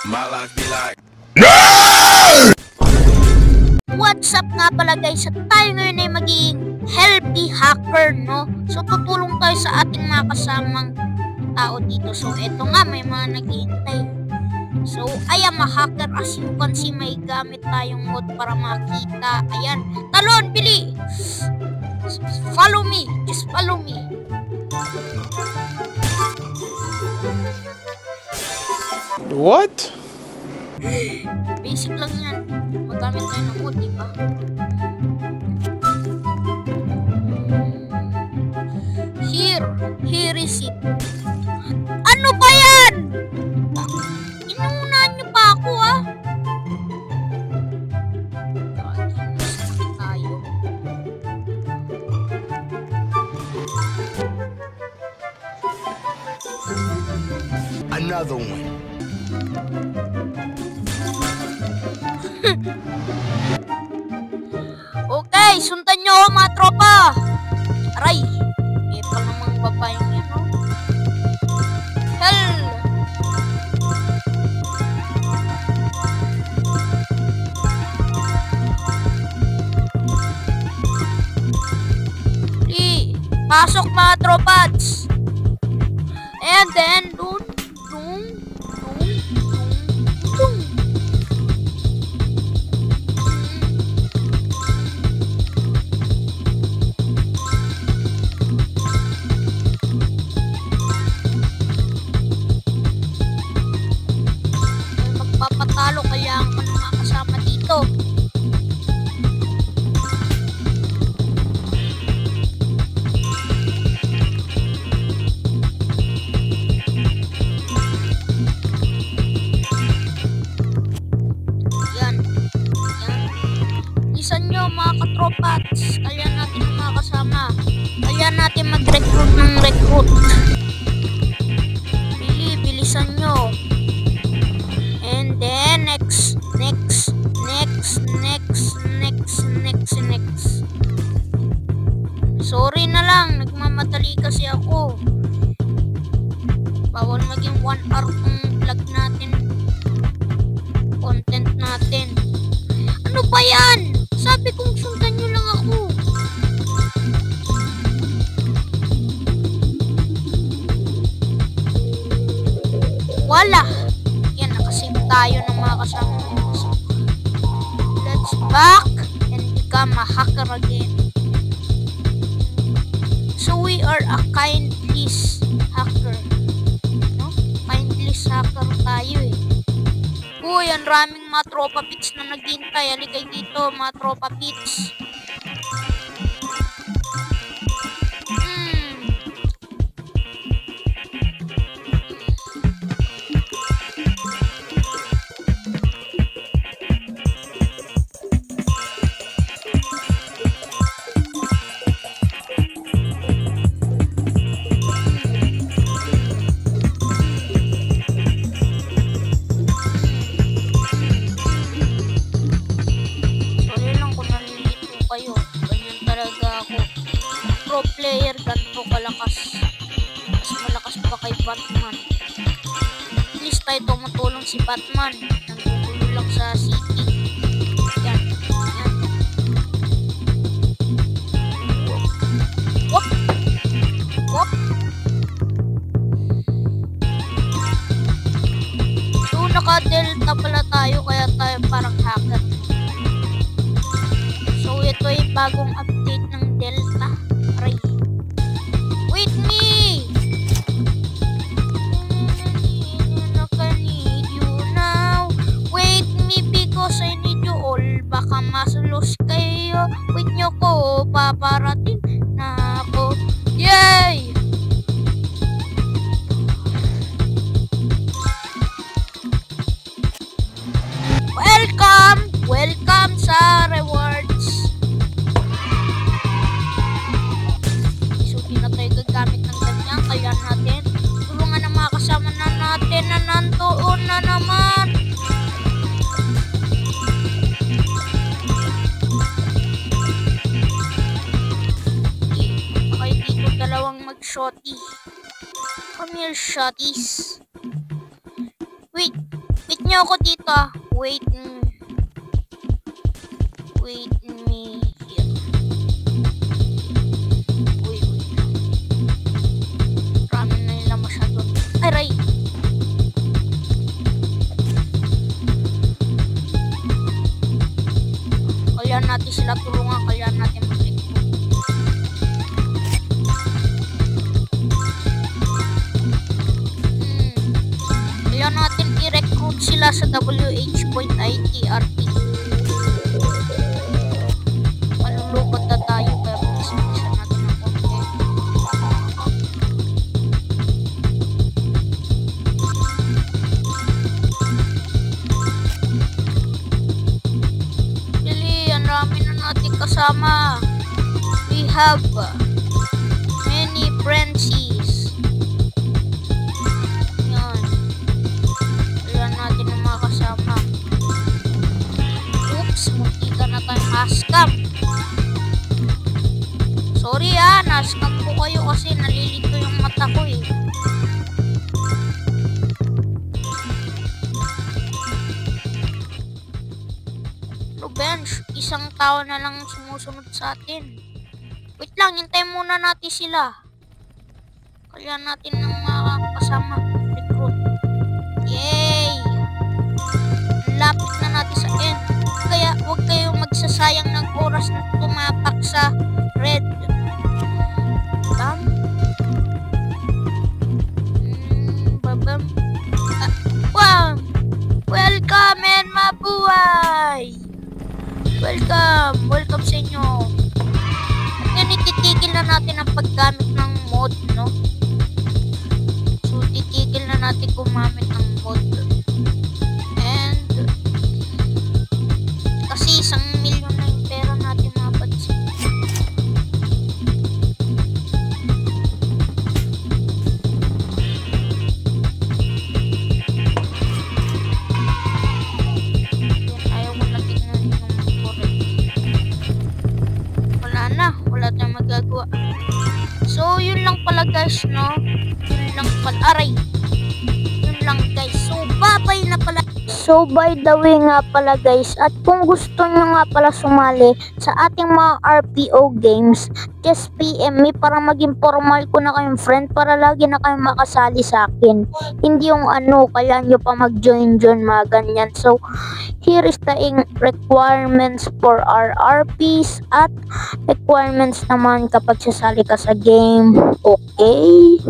My life be like. What's up nga pala guys, at tayo ngayon ay magiging healthy hacker, no? So tutulong tayo sa ating mga kasamang tao dito. So eto nga, may mga naghihintay. So I am a hacker, as you can see, may gamit tayong mod para makita. Ayan, talon, bili! Follow me, just follow me. What? Basic lang yan. Magamit tayo ng mod, diba? Here is it. Ano ba yan? Inuunahan niyo pa ako, ah. Sakit tayo. Another one. Okay, sundan nyo ako mga tropa. Aray, eh pa namang babayang yan, no? Hell! Pasok mga tropats. And then, dun. Magpapatalo kaya ang mga kasama dito. Isan nyo mga katropats, kaya natin mga kasama, kaya natin mag-recruit ng recruit. Bilisan nyo. And then next. Sorry na lang, nagmamadali kasi ako. Bawal maging 1 hour kung vlog natin, content natin. Ano ba yan? Sabi kong sundan nyo lang ako. Wala. Yan, nakasave tayo ng mga kasama. So, let's back and become a hacker again. So we are a kindless hacker. No? Kindless hacker tayo eh. Uy, ang raming mga tropa pits na naghintay. Halikay dito, mga tropa pits. Pro player, ganito kalakas. Mas malakas pa kay Batman. At least tayo tumutulong si Batman. Nanggugulo lang sa city. Yan. Wop! So naka-delta pala tayo, kaya tayo parang hacker. So ito ay bagong update ng Delta. Aray. Wait me! I need you now. Wait me because I need you all. Baka masulos kayo. Wait nyo ko, paparating na ako. Yay! Welcome sa rewards. Hindi na tayo gagamit ng ganyan, kaya natin tulungan ang mga kasama na natin na nandoon na naman. Okay, dito dalawang mag-shotty. Come here, shotties. Wait Meet nyo ako dito ah. Wait me here. Uy. Marami na nila masyado. Ay, Ray. Kaya natin sila tulungan. Kaya natin mag-recruit. Kaya natin i-recruit sila sa wh.itrt. Malulukot na tayo kaya mag-isa natin ang konti. Really, ang dami na natin kasama. We have many Frenchies. Yan. Kaya natin ang mga kasama. Oops, muntika na tayong haskam. Sorry naskam ko kayo kasi nalilito yung mata ko eh. Bench, isang tao na lang sumusunod sa atin. Wait lang, hintayin muna natin sila. Kaya natin ng mga kasama. Recruit. Yay! Lapit na natin sa end. Kaya huwag kayong magsasayang ng oras na tumapak sa red. Bam. Babam. Wow! Welcome and mabuhay! Welcome sa inyo. At yan, ititigil na natin ang paggamit ng mod, no? So, titigil na natin gumamit ng mod. And, kasi 1,000,000 na yung pera natin mga pads. Wala tayong magagawa. So, yun lang pala guys, no? Yun lang pala. Aray! Yun lang guys. So, bye-bye na pala. So, by the way nga pala guys, at kung gusto nyo nga pala sumali sa ating mga RPO games, just PM me para maging formal ko na kayong friend para lagi na kayong makasali sa akin. Hindi yung kaya nyo pa mag-join mga ganyan. So, here is the requirements for our RPs at requirements naman kapag sasali ka sa game. Okay?